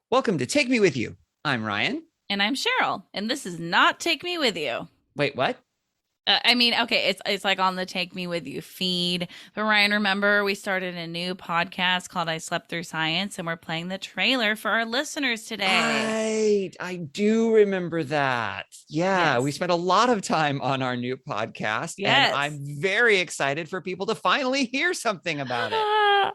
Welcome to Take Me With You. I'm Ryan. And I'm Cheryl, and this is not Take Me With You. Wait, what? Okay, it's like on the Take Me With You feed. But Ryan, remember we started a new podcast called I Slept Through Science, and we're playing the trailer for our listeners today. Right. I do remember that. Yeah, we Yes. spent a lot of time on our new podcast, and I'm Yes. very excited for people to finally hear something about it.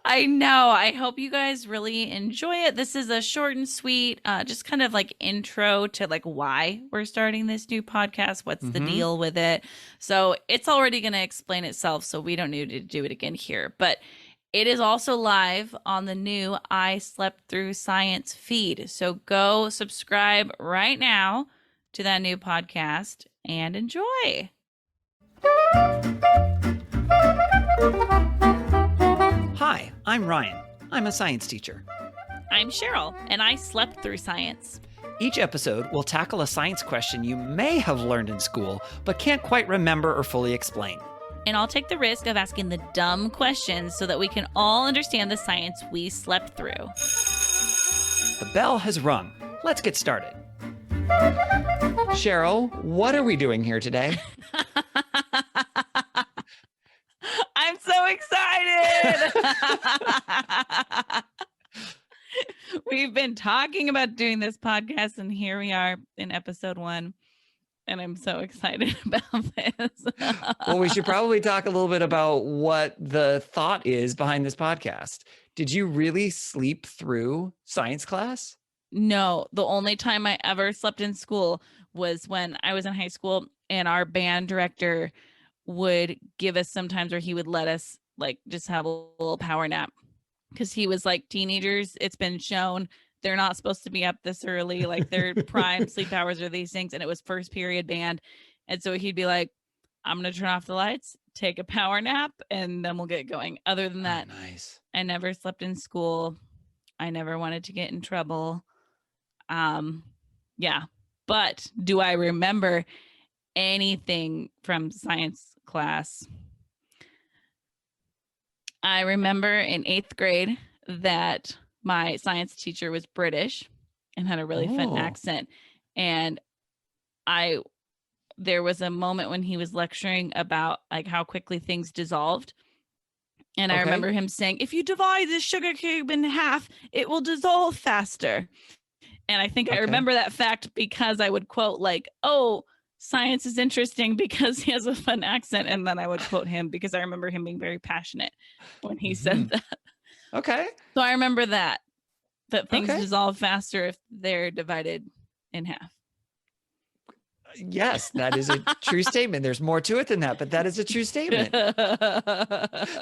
I know. I hope you guys really enjoy it. This is a short and sweet, just kind of like intro to like why we're starting this new podcast. What's the Hmm. deal with it? So it's already going to explain itself. So we don't need to do it again here. But it is also live on the new I Slept Through Science feed. So go subscribe right now to that new podcast and enjoy. Hi, I'm Ryan. I'm a science teacher. I'm Cheryl, and I slept through science. Each episode will tackle a science question you may have learned in school, but can't quite remember or fully explain. And I'll take the risk of asking the dumb questions so that we can all understand the science we slept through. The bell has rung. Let's get started. Cheryl, what are we doing here today? I'm so excited! We've been talking about doing this podcast, and here we are in episode 1. And I'm so excited about this. Well, we should probably talk a little bit about what the thought is behind this podcast. Did you really sleep through science class? No, the only time I ever slept in school was when I was in high school, and our band director would give us sometimes where he would let us like just have a little power nap, because he was like, teenagers, it's been shown they're not supposed to be up this early, like their prime sleep hours are these things. And it was first period band, and so he'd be like, I'm gonna turn off the lights, take a power nap, and then we'll get going. Other than that, Oh, nice. I never slept in school. I never wanted to get in trouble. um yeah, but do I remember anything from science class? I remember in 8th grade that my science teacher was British and had a really fun Oh, accent. And I there was a moment when he was lecturing about like how quickly things dissolved. And I okay. remember him saying, if you divide this sugar cube in half, it will dissolve faster. And I think I Okay. remember that fact because I would quote like, oh, science is interesting because he has a fun accent. And then I would quote him because I remember him being very passionate when he Hmm. said that. Okay. So I remember that things Okay. dissolve faster if they're divided in half. Yes, that is a true statement. There's more to it than that, but that is a true statement.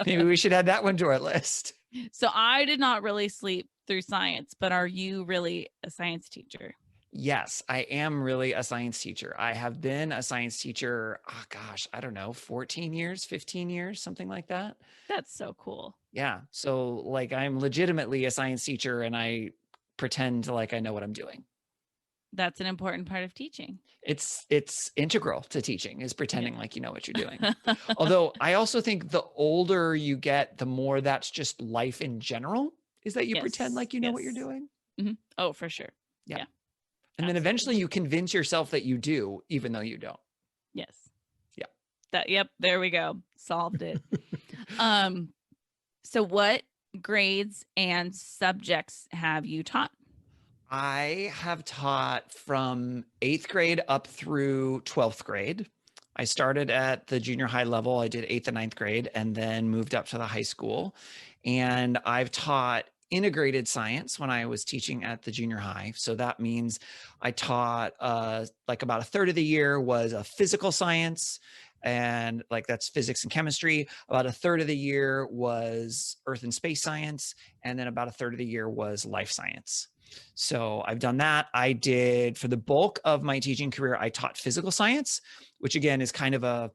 Maybe we should add that one to our list. So I did not really sleep through science, but are you really a science teacher? Yes, I am really a science teacher. I have been a science teacher, oh gosh, I don't know, 14 years, 15 years, something like that. That's so cool. Yeah. So like I'm legitimately a science teacher and I pretend like I know what I'm doing. That's an important part of teaching. It's integral to teaching is pretending Yeah. like you know what you're doing. Although I also think the older you get, the more that's just life in general, is that you pretend Yes. like you know what you're Yes. doing. Oh, for sure. Yeah. Yeah, And then eventually absolutely. you convince yourself that you do, even though you don't. Yes. Yeah. Yep, there we go. Solved it. Um, so what grades and subjects have you taught? I have taught from 8th grade up through 12th grade. I started at the junior high level. I did 8th and 9th grade and then moved up to the high school. And I've taught integrated science when I was teaching at the junior high. So that means I taught like about a third of the year was a physical science, and like that's physics and chemistry. About a third of the year was earth and space science, and then about a third of the year was life science. So I've done that. I did for the bulk of my teaching career, I taught physical science, which again is kind of a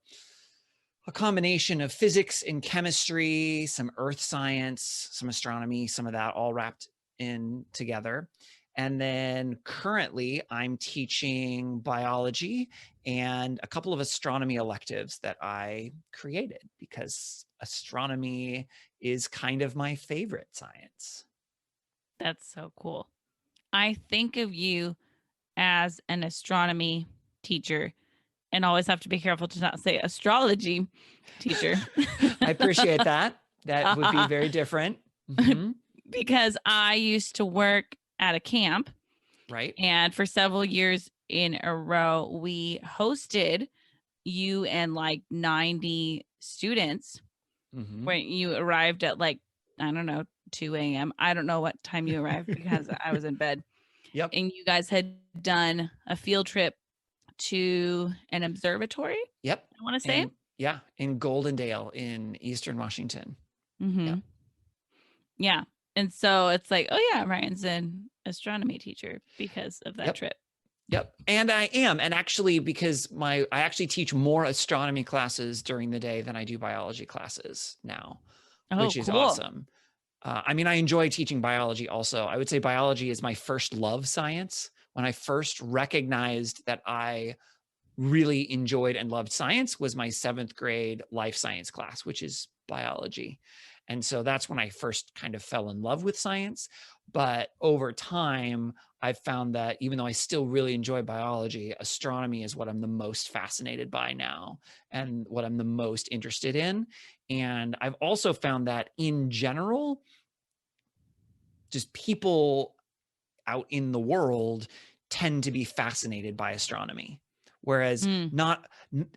combination of physics and chemistry, some earth science, some astronomy, some of that all wrapped in together. And then currently I'm teaching biology and a couple of astronomy electives that I created because astronomy is kind of my favorite science. That's so cool. I I think of you as an astronomy teacher, and always have to be careful to not say astrology teacher. I appreciate that. That would be very different. Mhm. Because I used to work at a camp, Right. and for several years in a row, we hosted you and like 90 students Mhm. when you arrived at like, I don't know, 2 a.m. I don't know what time you arrived because I was in bed. Yep. And you guys had done a field trip to an observatory, Yep. I want to say. And yeah, in Goldendale in Eastern Washington. Mm-hmm. Yeah. And so it's like, oh yeah, Ryan's an astronomy teacher because of that Yep. trip. Yep. And I am. And actually, because I actually teach more astronomy classes during the day than I do biology classes now, which is cool. awesome. I mean, I enjoy teaching biology also. I would say biology is my first love science. When I first recognized that I really enjoyed and loved science was my 7th grade life science class, which is biology. And so that's when I first kind of fell in love with science. But over time, I've found that even though I still really enjoy biology, astronomy is what I'm the most fascinated by now and what I'm the most interested in. And I've also found that in general, just people out in the world tend to be fascinated by astronomy. Whereas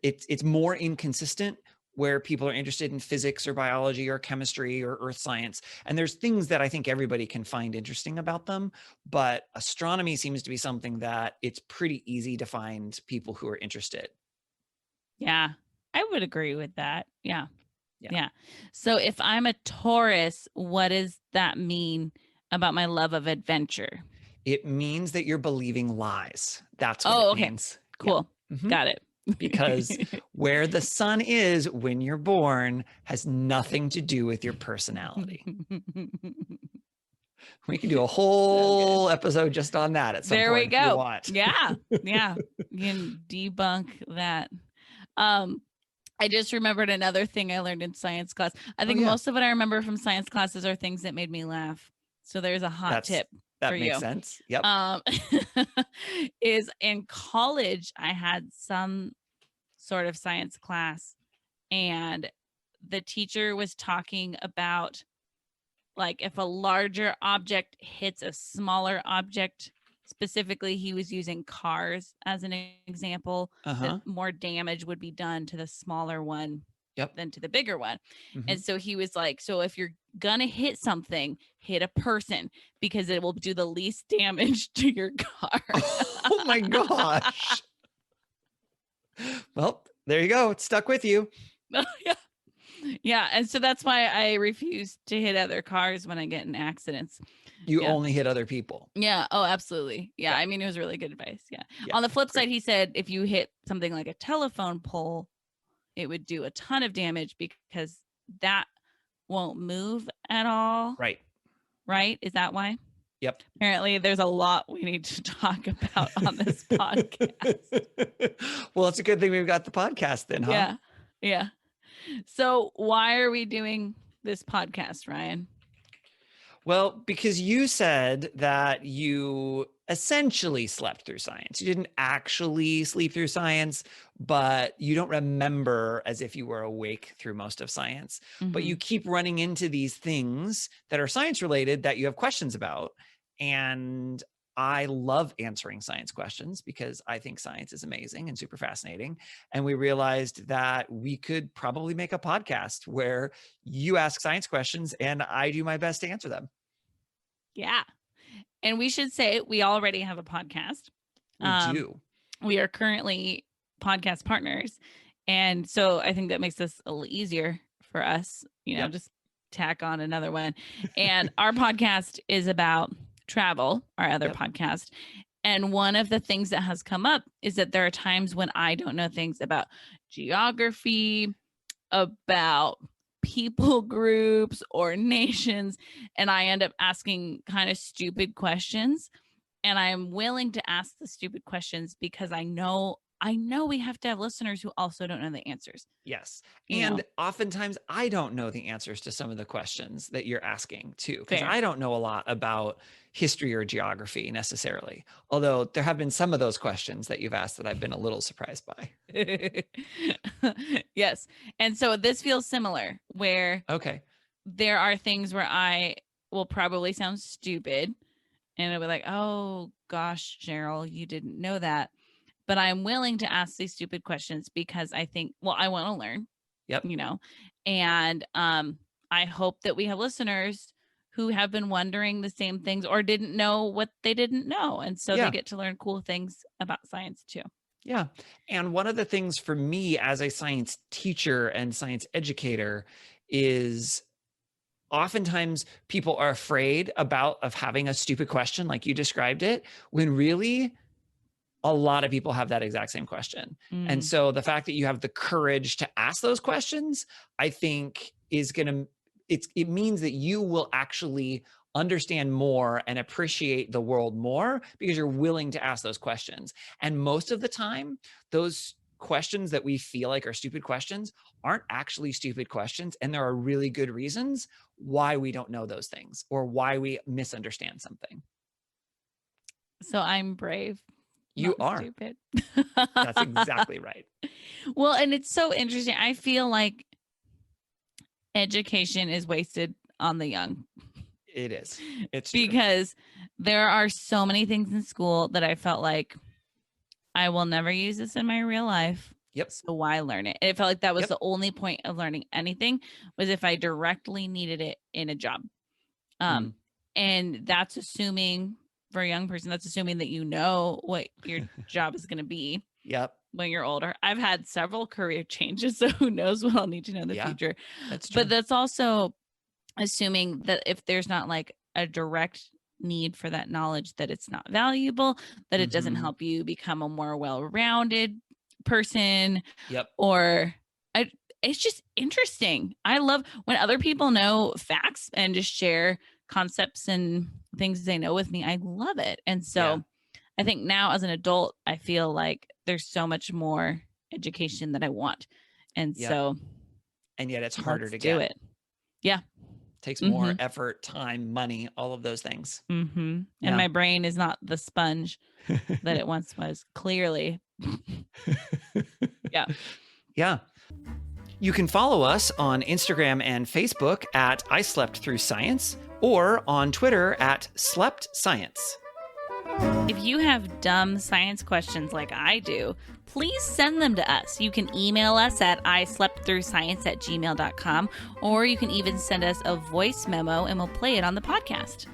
it's more inconsistent where people are interested in physics or biology or chemistry or earth science. And there's things that I think everybody can find interesting about them. But astronomy seems to be something that it's pretty easy to find people who are interested. Yeah, I would agree with that. Yeah. So if I'm a Taurus, what does that mean about my love of adventure? It means that you're believing lies. That's what it means. Cool. Yeah. Mm-hmm. Got it. Because where the sun is when you're born has nothing to do with your personality. We can do a whole episode just on that at some point. There we go. If you want. Yeah. You can debunk that. I just remembered another thing I learned in science class. I think most of what I remember from science classes are things that made me laugh. So there's a hot tip. That makes sense. Yep. Is in college, I had some sort of science class, and the teacher was talking about like if a larger object hits a smaller object. Specifically, he was using cars as an example. That more damage would be done to the smaller one than to the bigger one. And so he was like, so if you're gonna hit something, hit a person because it will do the least damage to your car. Oh my gosh. Well, there you go. It stuck with you. Yeah. And so that's why I refuse to hit other cars when I get in accidents. You only hit other people. Yeah. Oh, absolutely. Yeah. I mean, it was really good advice. Yeah. On the flip side, he said if you hit something like a telephone pole, it would do a ton of damage because that won't move at all. Right. Right? Is that why? Yep. Apparently, there's a lot we need to talk about on this podcast. Well, it's a good thing we've got the podcast then, huh? Yeah. So why are we doing this podcast, Ryan? Well, because you said that you essentially slept through science. You didn't actually sleep through science, but you don't remember as if you were awake through most of science. But you keep running into these things that are science related that you have questions about. And I love answering science questions because I think science is amazing and super fascinating. And we realized that we could probably make a podcast where you ask science questions and I do my best to answer them. Yeah. And we should say we already have a podcast. We do. We are currently podcast partners. And so I think that makes this a little easier for us, just tack on another one. And our podcast is about travel, our other podcast. And one of the things that has come up is that there are times when I don't know things about geography, about people groups or nations, and I end up asking kind of stupid questions. And I'm willing to ask the stupid questions because I know I know we have to have listeners who also don't know the answers. Yes. You And know? oftentimes I don't know the answers to some of the questions that you're asking too, because Fair. I don't know a lot about history or geography necessarily. Although there have been some of those questions that you've asked that I've been a little surprised by. Yes. And so this feels similar, where Okay. there are things where I will probably sound stupid and it'll be like, oh gosh, Cheryl, you didn't know that. But I'm willing to ask these stupid questions because I think, well, I want to learn, Yep. you know, and I hope that we have listeners who have been wondering the same things or didn't know what they didn't know. And so Yeah. they get to learn cool things about science too. Yeah. And one of the things for me as a science teacher and science educator is oftentimes people are afraid of having a stupid question like you described it, when really a lot of people have that exact same question. And so the fact that you have the courage to ask those questions, I think is going to, it means that you will actually understand more and appreciate the world more because you're willing to ask those questions. And most of the time, those questions that we feel like are stupid questions aren't actually stupid questions. And there are really good reasons why we don't know those things or why we misunderstand something. So I'm brave. You not are. Stupid. That's exactly right. Well, and it's so interesting. I feel like education is wasted on the young. It is. It's true. Because there are so many things in school that I felt like I will never use this in my real life. Yep. So why learn it? And it felt like that was Yep. the only point of learning anything, was if I directly needed it in a job. And that's assuming, for a young person, that's assuming that you know what your job is going to be Yep. when you're older. I've had several career changes, so who knows what I'll need to know in the future. That's true. But that's also assuming that if there's not like a direct need for that knowledge, that it's not valuable, that it doesn't help you become a more well-rounded person. Yep. Or it's just interesting. I love when other people know facts and just share concepts and things they know with me. I love it. And so I think now as an adult, I feel like there's so much more education that I want. And so, and yet it's harder to do get. it. Yeah. Takes more effort, time, money, all of those things. And my brain is not the sponge that it once was, clearly. Yeah. You can follow us on Instagram and Facebook at I Slept Through Science, or on Twitter at Slept Science. If you have dumb science questions like I do, please send them to us. You can email us at isleptthroughscience@gmail.com, or you can even send us a voice memo and we'll play it on the podcast.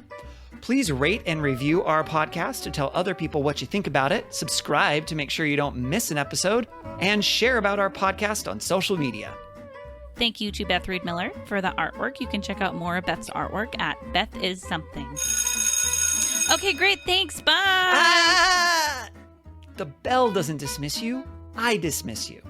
Please rate and review our podcast to tell other people what you think about it, subscribe to make sure you don't miss an episode, and share about our podcast on social media. Thank you to Beth Reed Miller for the artwork. You can check out more of Beth's artwork at Beth Is Something. Okay, great. Thanks. Bye. The bell doesn't dismiss you. I dismiss you.